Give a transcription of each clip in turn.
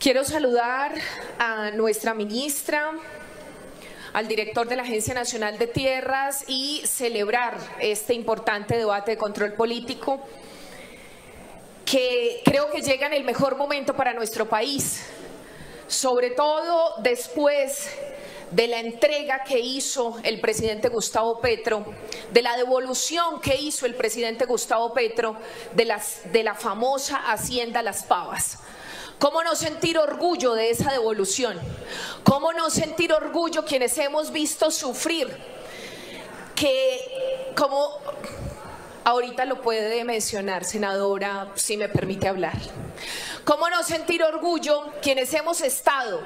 Quiero saludar a nuestra ministra, al director de la Agencia Nacional de Tierras y celebrar este importante debate de control político que creo que llega en el mejor momento para nuestro país, sobre todo después de la entrega que hizo el presidente Gustavo Petro, de la devolución que hizo el presidente Gustavo Petro de la famosa Hacienda Las Pavas. ¿Cómo no sentir orgullo de esa devolución? ¿Cómo no sentir orgullo quienes hemos visto sufrir? Que como ahorita lo puede mencionar, senadora, si me permite hablar. ¿Cómo no sentir orgullo quienes hemos estado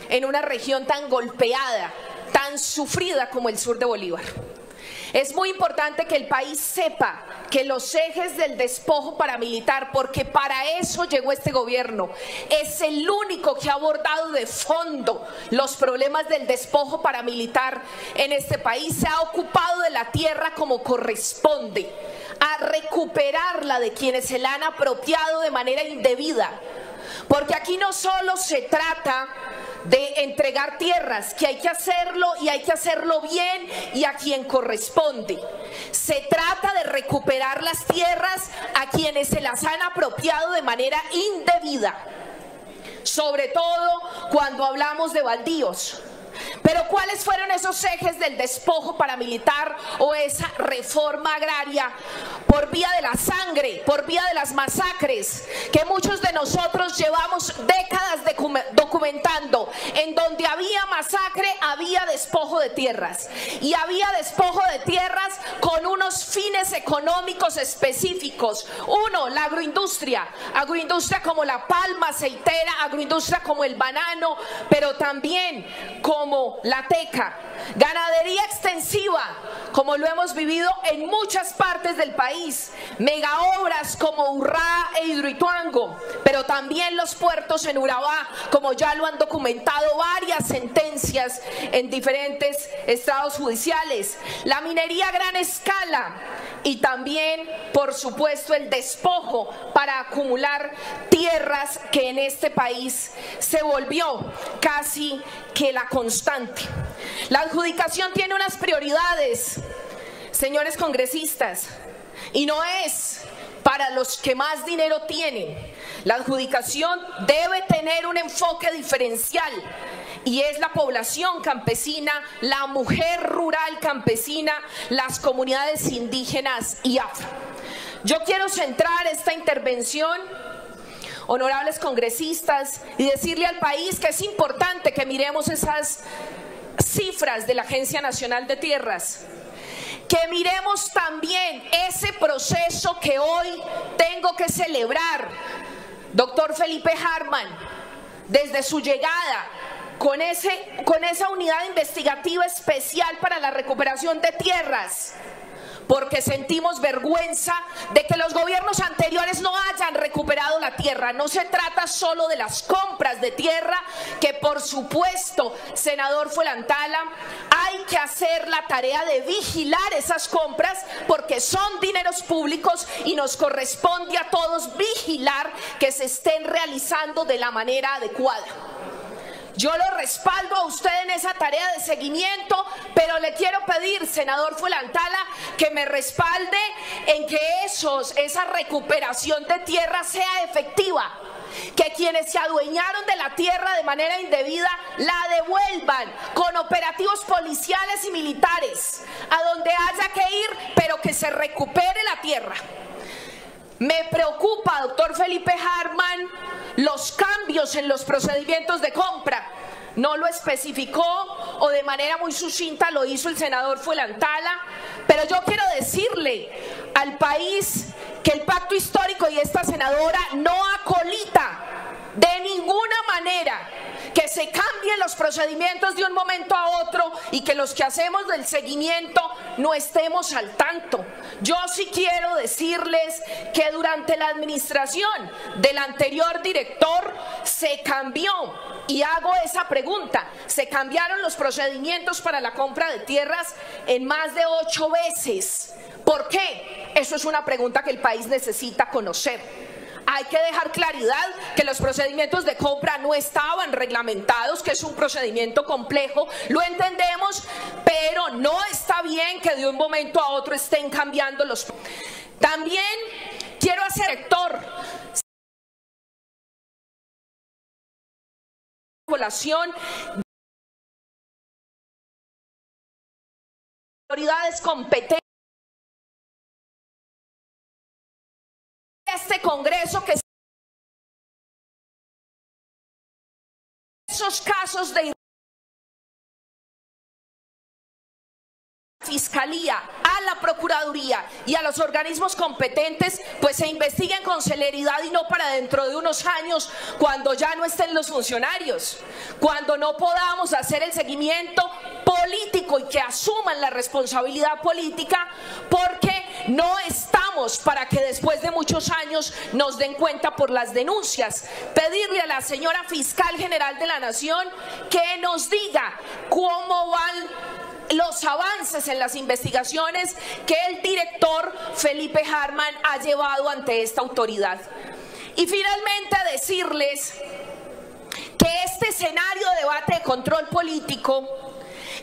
en una región tan golpeada, tan sufrida como el sur de Bolívar? Es muy importante que el país sepa que los ejes del despojo paramilitar, porque para eso llegó este gobierno, es el único que ha abordado de fondo los problemas del despojo paramilitar en este país. Se ha ocupado de la tierra como corresponde, a recuperarla de quienes se la han apropiado de manera indebida, porque aquí no solo se trata de entregar tierras, que hay que hacerlo y hay que hacerlo bien y a quien corresponde. Se trata de recuperar las tierras a quienes se las han apropiado de manera indebida, sobre todo cuando hablamos de baldíos. Pero ¿cuáles fueron esos ejes del despojo paramilitar o esa reforma agraria? Por vía de la sangre, por vía de las masacres que muchos de nosotros llevamos décadas documentando. En donde había masacre, había despojo de tierras. Y había despojo de tierras con unos fines económicos específicos. Uno, la agroindustria. Agroindustria como la palma aceitera, agroindustria como el banano, pero también como la teca, ganadería extensiva, como lo hemos vivido en muchas partes del país, megaobras como Urrá e Hidroituango, pero también los puertos en Urabá, como ya lo han documentado varias sentencias en diferentes estados judiciales, la minería a gran escala y también, por supuesto, el despojo para acumular tierras que en este país se volvió casi que la constante. La adjudicación tiene unas prioridades, señores congresistas, y no es para los que más dinero tienen. La adjudicación debe tener un enfoque diferencial y es la población campesina, la mujer rural campesina, las comunidades indígenas y afro. Yo quiero centrar esta intervención, honorables congresistas, y decirle al país que es importante que miremos esas cifras de la Agencia Nacional de Tierras, que miremos también ese proceso que hoy tengo que celebrar, doctor Felipe Hartmann, desde su llegada, con esa unidad investigativa especial para la recuperación de tierras, porque sentimos vergüenza de que los gobiernos anteriores no hayan recuperado la tierra. No se trata solo de las compras de tierra, que por supuesto, senador Fuenlantala, hay que hacer la tarea de vigilar esas compras porque son dineros públicos y nos corresponde a todos vigilar que se estén realizando de la manera adecuada. Yo lo respaldo a usted en esa tarea de seguimiento, pero le quiero pedir, senador Fuenlantala, que me respalde en que esa recuperación de tierra sea efectiva, que quienes se adueñaron de la tierra de manera indebida la devuelvan con operativos policiales y militares a donde haya que ir, pero que se recupere la tierra. Me preocupa, doctor Felipe Hartmann, los cambios en los procedimientos de compra. No lo especificó o de manera muy sucinta lo hizo el senador Fuenlantala, pero yo quiero decirle al país que el pacto histórico y esta senadora no acolita de ninguna manera que se cambien los procedimientos de un momento a otro y que los que hacemos del seguimiento no estemos al tanto. Yo sí quiero decirles que durante la administración del anterior director se cambió, y hago esa pregunta, se cambiaron los procedimientos para la compra de tierras en más de 8 veces. ¿Por qué? Eso es una pregunta que el país necesita conocer. Hay que dejar claridad que los procedimientos de compra no estaban reglamentados, que es un procedimiento complejo, lo entendemos, pero no está bien que de un momento a otro estén cambiando los... También quiero hacer sector población, autoridades competentes. Este Congreso que esos casos de Fiscalía, a la Procuraduría y a los organismos competentes, pues se investiguen con celeridad y no para dentro de unos años cuando ya no estén los funcionarios, cuando no podamos hacer el seguimiento político y que asuman la responsabilidad política, porque no estamos para que después de muchos años nos den cuenta por las denuncias. Pedirle a la señora Fiscal General de la Nación que nos diga cómo van los avances en las investigaciones que el director Felipe Hartmann ha llevado ante esta autoridad. Y finalmente decirles que este escenario de debate de control político,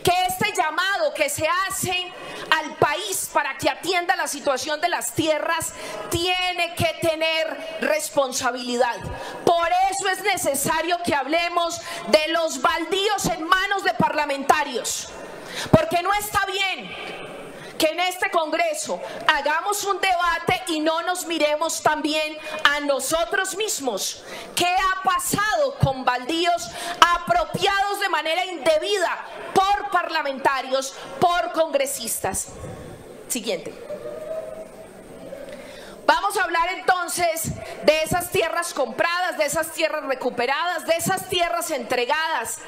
que este llamado que se hace al país para que atienda la situación de las tierras tiene que tener responsabilidad. Por eso es necesario que hablemos de los baldíos en manos de parlamentarios. Porque no está bien que en este Congreso hagamos un debate y no nos miremos también a nosotros mismos. ¿Qué ha pasado con baldíos apropiados de manera indebida por parlamentarios, por congresistas? Siguiente. Vamos a hablar entonces de esas tierras compradas, de esas tierras recuperadas, de esas tierras entregadas.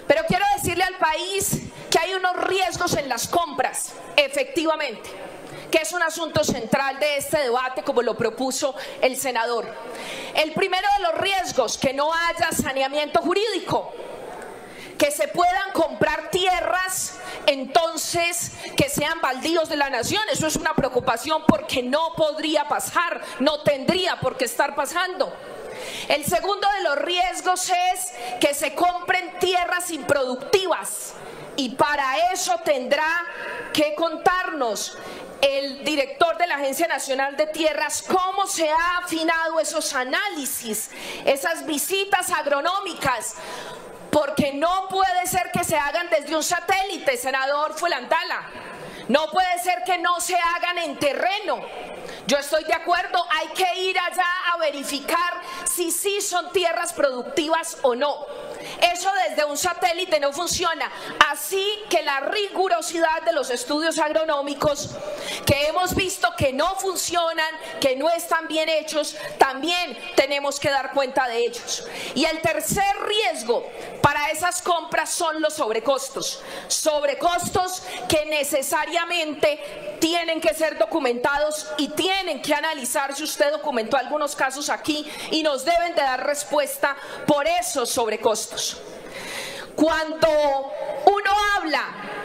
Pero quiero decirle al país que hay unos riesgos en las compras, efectivamente, que es un asunto central de este debate, como lo propuso el senador. El primero de los riesgos, que no haya saneamiento jurídico, que se puedan comprar tierras, entonces que sean baldíos de la nación. Eso es una preocupación porque no podría pasar, no tendría por qué estar pasando. El segundo de los riesgos es que se compren tierras improductivas, y para eso tendrá que contarnos el director de la Agencia Nacional de Tierras cómo se ha afinado esos análisis, esas visitas agronómicas, porque no puede ser que se hagan desde un satélite, senador Fuensalida. No puede ser que no se hagan en terreno. Yo estoy de acuerdo, hay que ir allá a verificar si sí son tierras productivas o no. Eso desde un satélite no funciona. Así que la rigurosidad de los estudios agronómicos que hemos visto que no funcionan, que no están bien hechos, también tenemos que dar cuenta de ellos. Y el tercer riesgo para esas compras son los sobrecostos. Sobrecostos que necesariamente tienen que ser documentados y tienen que analizarse. Usted documentó algunos casos aquí y nos deben de dar respuesta por esos sobrecostos. Cuando uno habla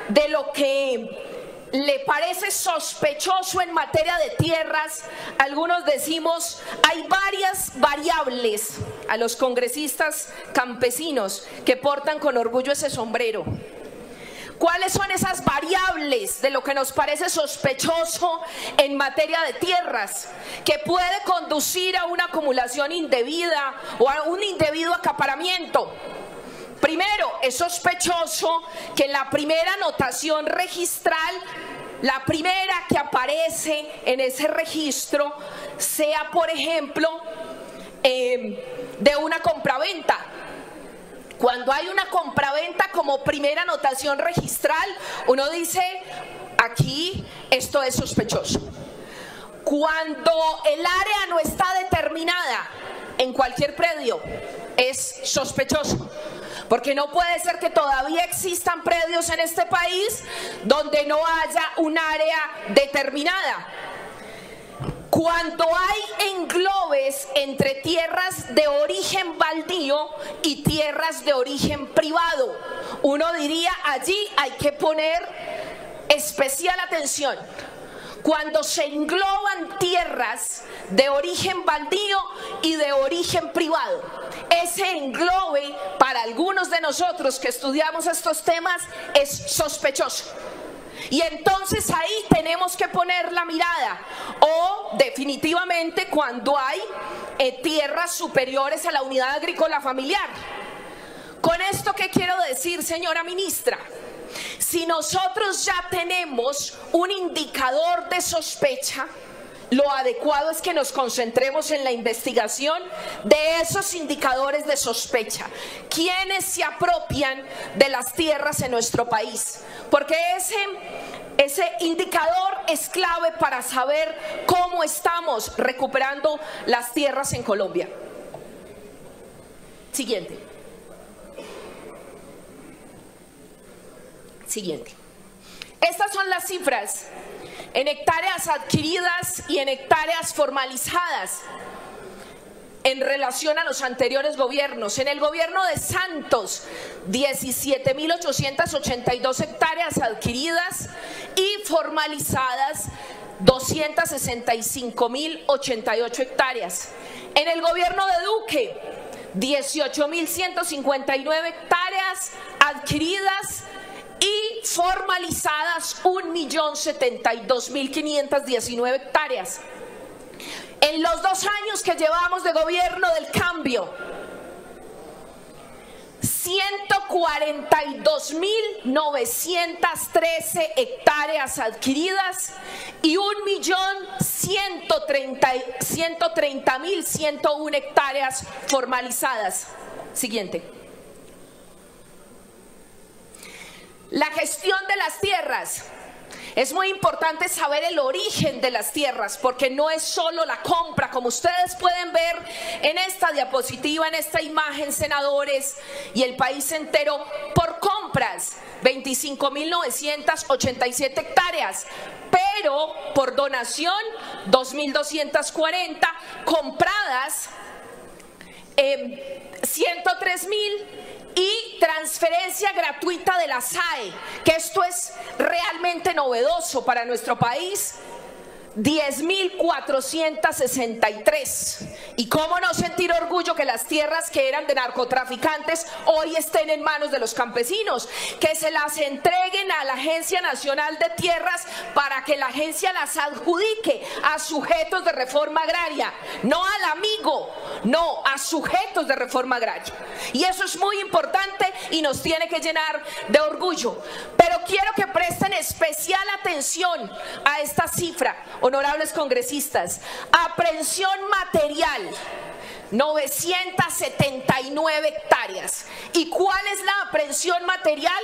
de lo que le parece sospechoso en materia de tierras, algunos decimos hay varias variables. A los congresistas campesinos que portan con orgullo ese sombrero, ¿cuáles son esas variables de lo que nos parece sospechoso en materia de tierras que puede conducir a una acumulación indebida o a un indebido acaparamiento? Primero, es sospechoso que la primera anotación registral, la primera que aparece en ese registro, sea, por ejemplo, de una compraventa. Cuando hay una compraventa como primera anotación registral, uno dice, aquí esto es sospechoso. Cuando el área no está determinada en cualquier predio, es sospechoso. Porque no puede ser que todavía existan predios en este país donde no haya un área determinada. Cuando hay englobes entre tierras de origen baldío y tierras de origen privado, uno diría allí hay que poner especial atención. cuando se engloban tierras de origen baldío y de origen privado. Ese englobe para algunos de nosotros que estudiamos estos temas es sospechoso. Y entonces ahí tenemos que poner la mirada, o definitivamente cuando hay tierras superiores a la unidad agrícola familiar. Con esto, ¿qué quiero decir, señora ministra? Si nosotros ya tenemos un indicador de sospecha, lo adecuado es que nos concentremos en la investigación de esos indicadores de sospecha. ¿Quiénes se apropian de las tierras en nuestro país? Porque ese indicador es clave para saber cómo estamos recuperando las tierras en Colombia. Siguiente. Estas son las cifras en hectáreas adquiridas y en hectáreas formalizadas en relación a los anteriores gobiernos. En el gobierno de Santos, 17.882 hectáreas adquiridas y formalizadas, 265.088 hectáreas. En el gobierno de Duque, 18.159 hectáreas adquiridas y formalizadas 1.072.519 hectáreas. En los 2 años que llevamos de gobierno del cambio, 142.913 hectáreas adquiridas y 130.101 hectáreas formalizadas. Siguiente. La gestión de las tierras. Es muy importante saber el origen de las tierras, porque no es solo la compra, como ustedes pueden ver en esta diapositiva, en esta imagen, senadores y el país entero, por compras, 25.987 hectáreas, pero por donación, 2.240, compradas, 103.000, y transferencia gratuita de la SAE, que esto es realmente novedoso para nuestro país, 10.463. Y cómo no sentir orgullo que las tierras que eran de narcotraficantes hoy estén en manos de los campesinos, que se las entreguen a la Agencia Nacional de Tierras para que la agencia las adjudique a sujetos de reforma agraria, no al amigo, no, a sujetos de reforma agraria. Y eso es muy importante y nos tiene que llenar de orgullo. Pero quiero que presten especial atención a esta cifra, honorables congresistas. Aprehensión material, 979 hectáreas. ¿Y cuál es la aprehensión material?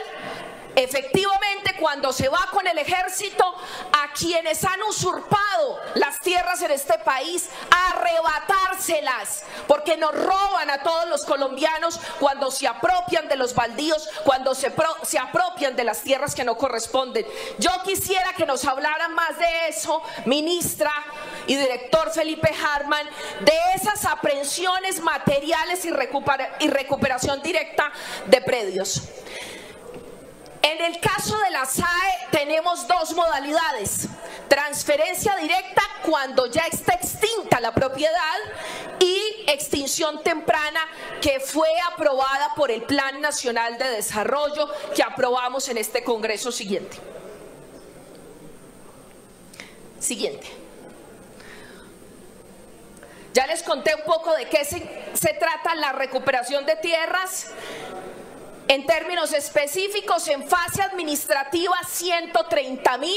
Efectivamente, cuando se va con el ejército a quienes han usurpado las tierras en este país, a arrebatárselas, porque nos roban a todos los colombianos cuando se apropian de los baldíos, cuando se apropian de las tierras que no corresponden. Yo quisiera que nos hablaran más de eso, ministra y director Felipe Hartmann, de esas aprehensiones materiales y recuperación directa de predios. En el caso de la SAE tenemos 2 modalidades: transferencia directa cuando ya está extinta la propiedad y extinción temprana, que fue aprobada por el Plan Nacional de Desarrollo que aprobamos en este Congreso. Siguiente. Ya les conté un poco de qué se trata la recuperación de tierras. En términos específicos, en fase administrativa, 130.000,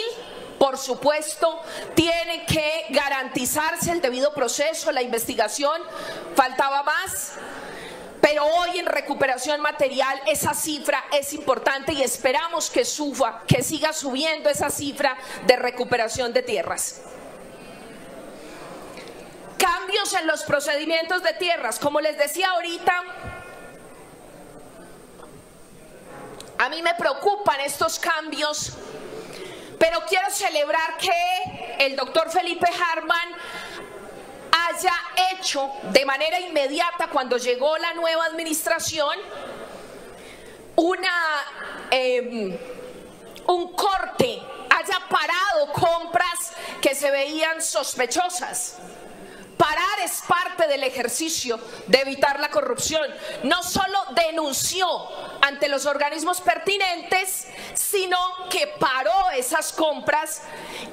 por supuesto, tiene que garantizarse el debido proceso, la investigación, faltaba más, pero hoy en recuperación material esa cifra es importante y esperamos que suba, que siga subiendo esa cifra de recuperación de tierras. Cambios en los procedimientos de tierras, como les decía ahorita, a mí me preocupan estos cambios, pero quiero celebrar que el doctor Felipe Hartmann haya hecho de manera inmediata, cuando llegó la nueva administración, un corte, haya parado compras que se veían sospechosas. Parar es parte del ejercicio de evitar la corrupción. No solo denunció ante los organismos pertinentes, sino que paró esas compras,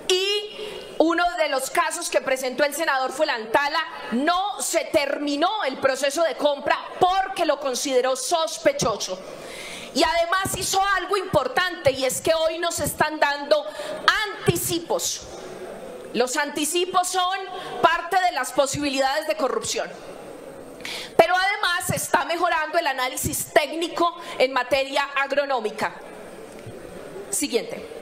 y uno de los casos que presentó el senador fue Antala. No se terminó el proceso de compra porque lo consideró sospechoso. Y además hizo algo importante, y es que hoy nos están dando anticipos. Los anticipos son parte de las posibilidades de corrupción. Pero además se está mejorando el análisis técnico en materia agronómica. Siguiente.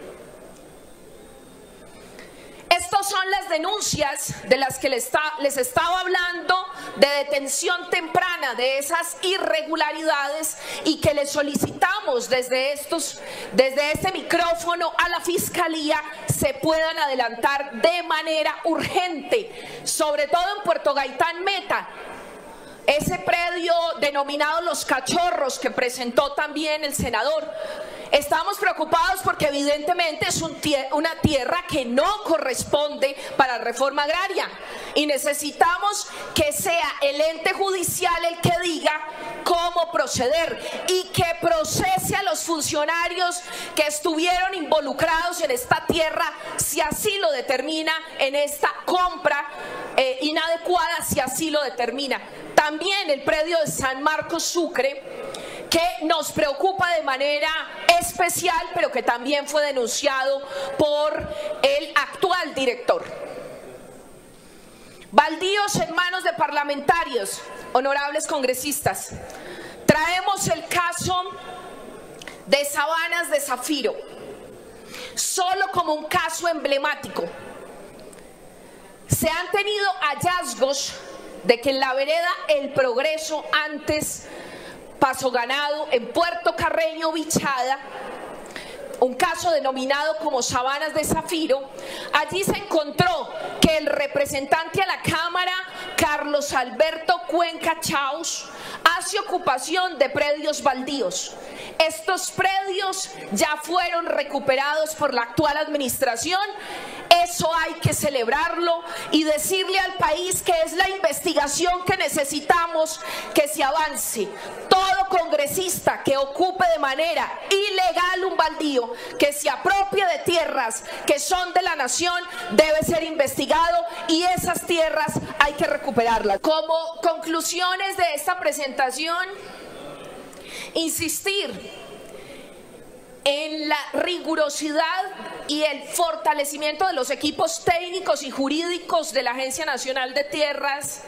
Estas son las denuncias de las que les estaba hablando, de detención temprana de esas irregularidades, y que le solicitamos desde este micrófono a la Fiscalía se puedan adelantar de manera urgente, sobre todo en Puerto Gaitán Meta. Ese predio denominado Los Cachorros que presentó también el senador. Estamos preocupados porque evidentemente es una tierra que no corresponde para reforma agraria, y necesitamos que sea el ente judicial el que diga cómo proceder y que procese a los funcionarios que estuvieron involucrados en esta tierra, si así lo determina, en esta compra inadecuada, si así lo determina. También el predio de San Marcos Sucre, que nos preocupa de manera especial, pero que también fue denunciado por el actual director. Baldíos en manos de parlamentarios, honorables congresistas. Traemos el caso de Sabanas de Zafiro, solo como un caso emblemático. Se han tenido hallazgos de que en la vereda El Progreso, antes Paso Ganado, en Puerto Carreño, Bichada, un caso denominado como Sabanas de Zafiro, allí se encontró que el representante a la Cámara, Carlos Alberto Cuenca Chaus, hace ocupación de predios baldíos. Estos predios ya fueron recuperados por la actual administración. Eso hay que celebrarlo y decirle al país que es la investigación que necesitamos que se avance. Todo congresista que ocupe de manera ilegal un baldío, que se apropie de tierras que son de la nación, debe ser investigado, y esas tierras hay que recuperarlas. Como conclusiones de esta presentación, insistir en la rigurosidad y el fortalecimiento de los equipos técnicos y jurídicos de la Agencia Nacional de Tierras,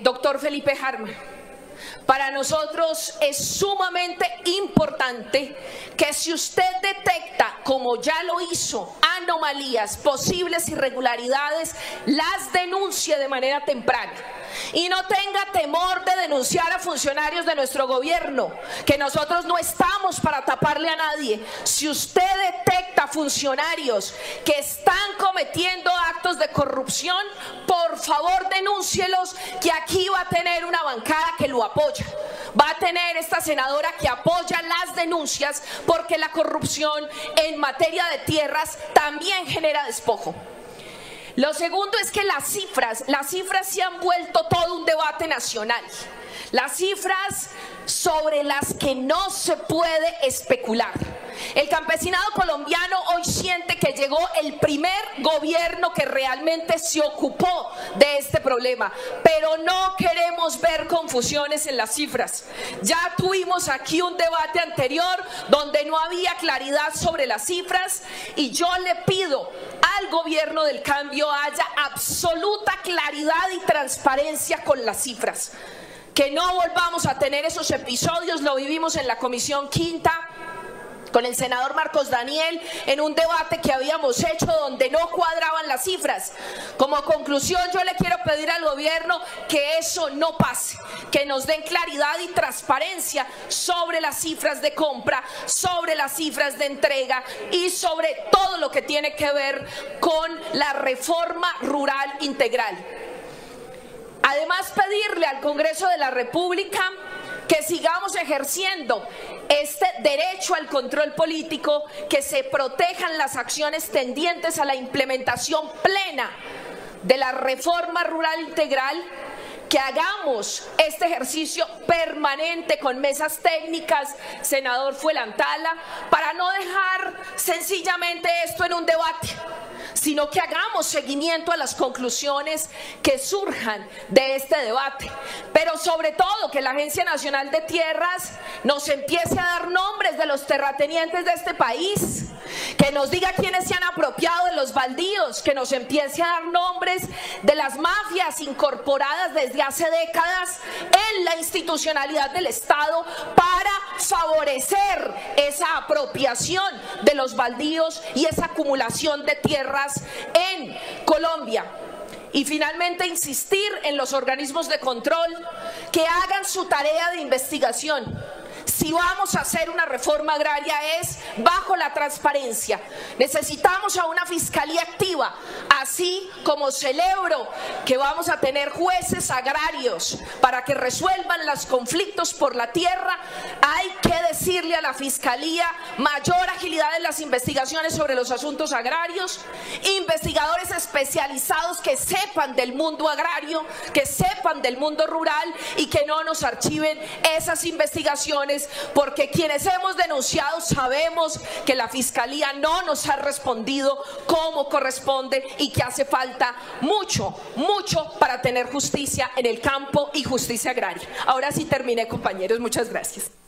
doctor Felipe Harman. Para nosotros es sumamente importante que, si usted detecta, como ya lo hizo, anomalías, posibles irregularidades, las denuncie de manera temprana. Y no tenga temor de denunciar a funcionarios de nuestro gobierno, que nosotros no estamos para taparle a nadie. Si usted detecta funcionarios que están cometiendo actos de corrupción, por favor denúncielos, que aquí va a tener una bancada que lo apoya. Va a tener esta senadora que apoya las denuncias, porque la corrupción en materia de tierras también genera despojo. Lo segundo es que las cifras se han vuelto todo un debate nacional. Las cifras sobre las que no se puede especular. El campesinado colombiano hoy siente que llegó el primer gobierno que realmente se ocupó de este problema, pero no queremos ver confusiones en las cifras. Ya tuvimos aquí un debate anterior donde no había claridad sobre las cifras, y yo le pido al gobierno del cambio haya absoluta claridad y transparencia con las cifras. Que no volvamos a tener esos episodios. Lo vivimos en la Comisión Quinta con el senador Marcos Daniel, en un debate que habíamos hecho donde no cuadraban las cifras. Como conclusión, yo le quiero pedir al gobierno que eso no pase, que nos den claridad y transparencia sobre las cifras de compra, sobre las cifras de entrega y sobre todo lo que tiene que ver con la reforma rural integral. Además, pedirle al Congreso de la República que sigamos ejerciendo este derecho al control político, que se protejan las acciones tendientes a la implementación plena de la reforma rural integral, que hagamos este ejercicio permanente con mesas técnicas, senador Fuenlantala, para no dejar sencillamente esto en un debate, sino que hagamos seguimiento a las conclusiones que surjan de este debate, pero sobre todo que la Agencia Nacional de Tierras nos empiece a dar nombres de los terratenientes de este país, que nos diga quiénes se han apropiado de los baldíos, que nos empiece a dar nombres de las mafias incorporadas desde hace décadas en la institucionalidad del Estado para favorecer esa apropiación de los baldíos y esa acumulación de tierras en Colombia. Y finalmente insistir en los organismos de control que hagan su tarea de investigación. Si vamos a hacer una reforma agraria es bajo la transparencia. Necesitamos a una fiscalía activa, así como celebro que vamos a tener jueces agrarios para que resuelvan los conflictos por la tierra. Hay que decirle a la fiscalía mayor agilidad en las investigaciones sobre los asuntos agrarios, investigadores especializados que sepan del mundo agrario, que sepan del mundo rural y que no nos archiven esas investigaciones, porque quienes hemos denunciado sabemos que la Fiscalía no nos ha respondido como corresponde y que hace falta mucho para tener justicia en el campo y justicia agraria. Ahora sí terminé, compañeros, muchas gracias.